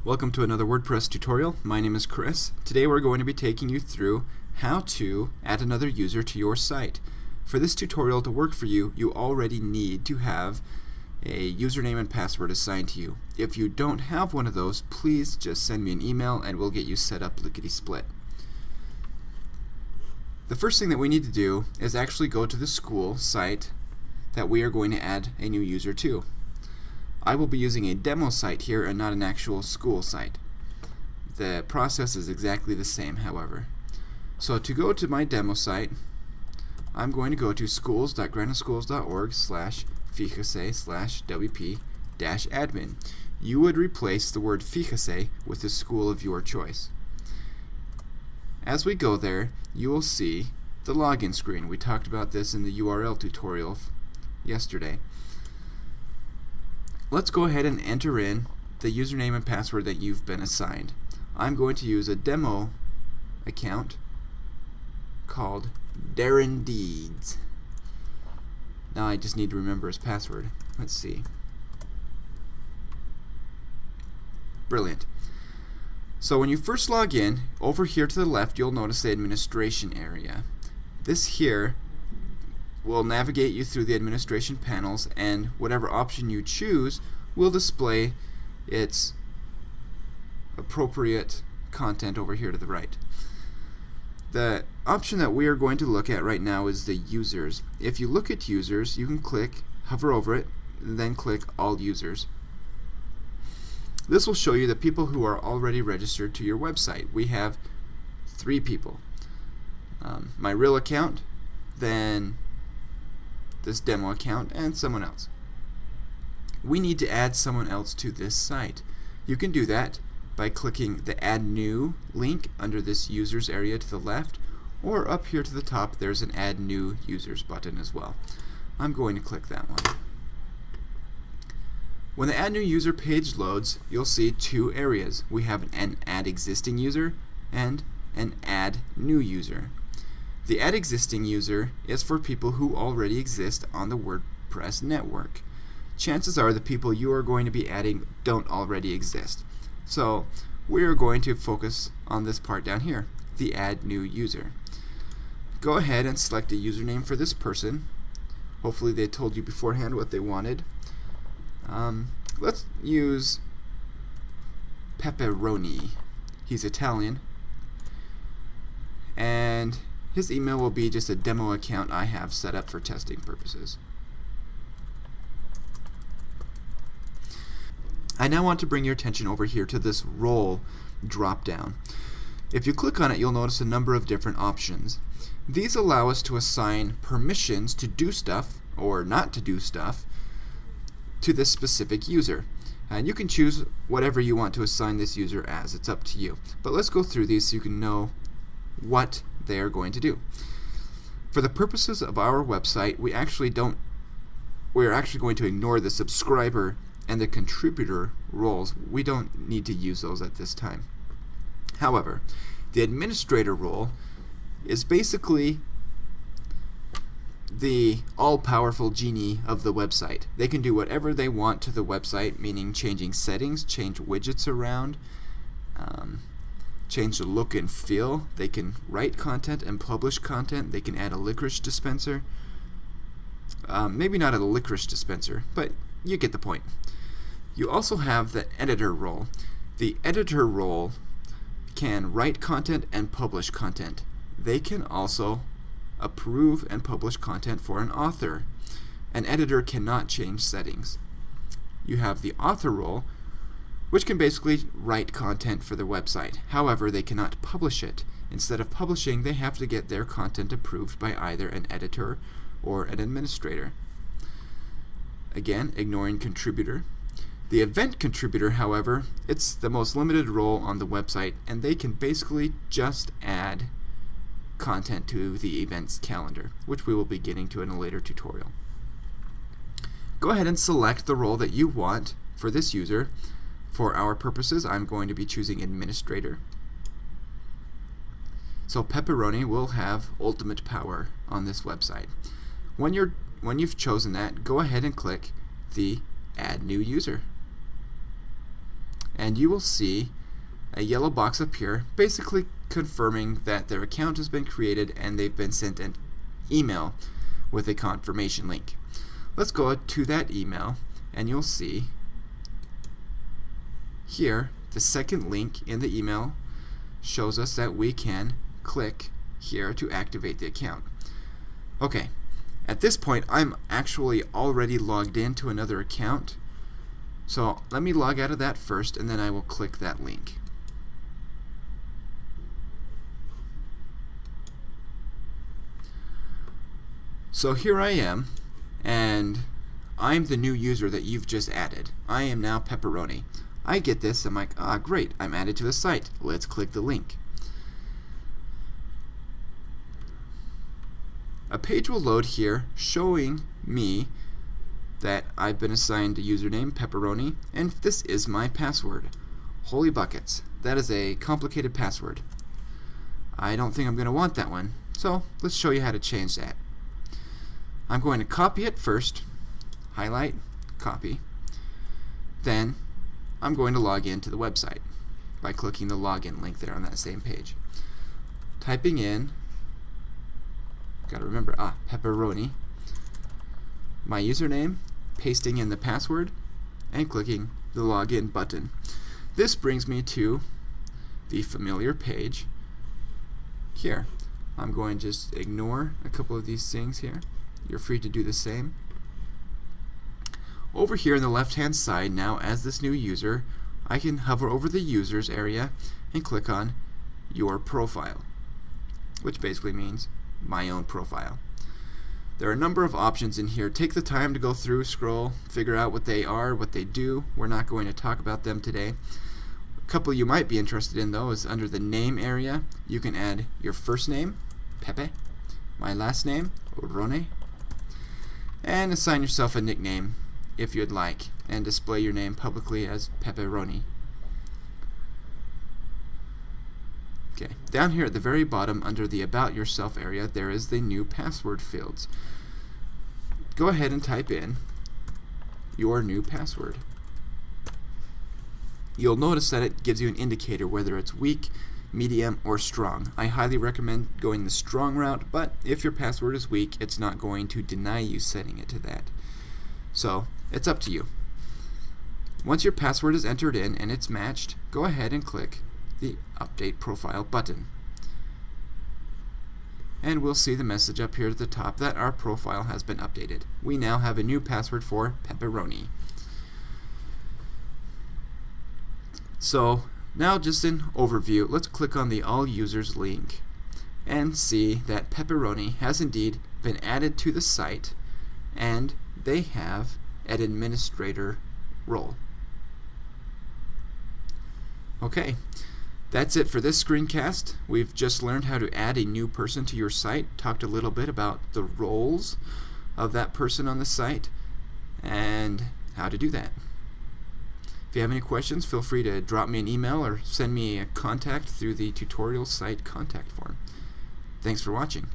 Welcome to another WordPress tutorial. My name is Chris. Today we're going to be taking you through how to add another user to your site. For this tutorial to work for you, you already need to have a username and password assigned to you. If you don't have one of those, please just send me an email and we'll get you set up lickety-split. The first thing that we need to do is actually go to the school site that we are going to add a new user to. I will be using a demo site here and not an actual school site. The process is exactly the same, however. So to go to my demo site, I'm going to go to schools.grandaschools.org/fíjese/wp-admin. You would replace the word fíjese with the school of your choice. As we go there, you will see the login screen. We talked about this in the URL tutorial yesterday. Let's go ahead and enter in the username and password that you've been assigned. I'm going to use a demo account called Darren Deeds. Now I just need to remember his password. Let's see. Brilliant. So when you first log in, over here to the left you'll notice the administration area. This here will navigate you through the administration panels, and whatever option you choose will display its appropriate content over here to the right. The option that we are going to look at right now is the users. If you look at users, you can hover over it, and then click all users. This will show you the people who are already registered to your website. We have 3 people. My real account, then this demo account, and someone else. We need to add someone else to this site. You can do that by clicking the Add New link under this Users area to the left, or up here to the top there's an Add New Users button as well. I'm going to click that one. When the Add New User page loads, you'll see 2 areas. We have an Add Existing User and an Add New User. The Add Existing User is for people who already exist on the WordPress network. Chances are the people you are going to be adding don't already exist. So we are going to focus on this part down here, the Add New User. Go ahead and select a username for this person. Hopefully they told you beforehand what they wanted. Let's use Pepperoni. He's Italian. And his email will be just a demo account I have set up for testing purposes. I now want to bring your attention over here to this role drop down. If you click on it, you'll notice a number of different options. These allow us to assign permissions to do stuff or not to do stuff to this specific user. And you can choose whatever you want to assign this user as. It's up to you. But let's go through these so you can know what they are going to do. For the purposes of our website, we're actually going to ignore the subscriber and the contributor roles. We don't need to use those at this time. However, the administrator role is basically the all-powerful genie of the website. They can do whatever they want to the website, meaning changing settings, change widgets around, change the look and feel. They can write content and publish content. They can add a licorice dispenser. Maybe not a licorice dispenser, but you get the point. You also have the editor role. The editor role can write content and publish content. They can also approve and publish content for an author. An editor cannot change settings. You have the author role, which can basically write content for the website. However, they cannot publish it. Instead of publishing, they have to get their content approved by either an editor or an administrator. Again, ignoring contributor. The event contributor, however, it's the most limited role on the website, and they can basically just add content to the events calendar, which we will be getting to in a later tutorial. Go ahead and select the role that you want for this user. For our purposes, I'm going to be choosing administrator. So Pepperoni will have ultimate power on this website. When you've chosen that, go ahead and click the Add New User. and you will see a yellow box appear, basically confirming that their account has been created and they've been sent an email with a confirmation link. Let's go to that email, and you'll see here the second link in the email shows us that we can click here to activate the account. Okay, at this point I'm actually already logged into another account, so let me log out of that first and then I will click that link. So here I am, and I'm the new user that you've just added. I am now Pepperoni. I get this, I'm like, ah, great, I'm added to the site. Let's click the link. A page will load here showing me that I've been assigned a username, Pepperoni, and this is my password. Holy buckets, that is a complicated password. I don't think I'm going to want that one, so let's show you how to change that. I'm going to copy it first, highlight, copy. Then I'm going to log into the website by clicking the login link there on that same page. Typing in, gotta remember, Pepperoni, my username, pasting in the password, and clicking the login button. This brings me to the familiar page here. I'm going to just ignore a couple of these things here. You're free to do the same. Over here on the left hand side now, as this new user, I can hover over the users area and click on your profile, which basically means my own profile. There are a number of options in here. Take the time to go through, scroll, figure out what they are, what they do. We're not going to talk about them today. A couple you might be interested in though is under the name area. You can add your first name, Pepe, my last name, Rone, and assign yourself a nickname if you'd like, and display your name publicly as Pepperoni. Okay, down here at the very bottom under the About Yourself area there is the new password fields. Go ahead and type in your new password. You'll notice that it gives you an indicator whether it's weak, medium, or strong. I highly recommend going the strong route, but if your password is weak, it's not going to deny you setting it to that. So, it's up to you. Once your password is entered in and it's matched, go ahead and click the Update Profile button. And we'll see the message up here at the top that our profile has been updated. We now have a new password for Pepperoni. So, now just an overview, let's click on the All Users link and see that Pepperoni has indeed been added to the site and they have an administrator role. Okay, that's it for this screencast. We've just learned how to add a new person to your site, talked a little bit about the roles of that person on the site, and how to do that. If you have any questions, feel free to drop me an email or send me a contact through the tutorial site contact form. Thanks for watching.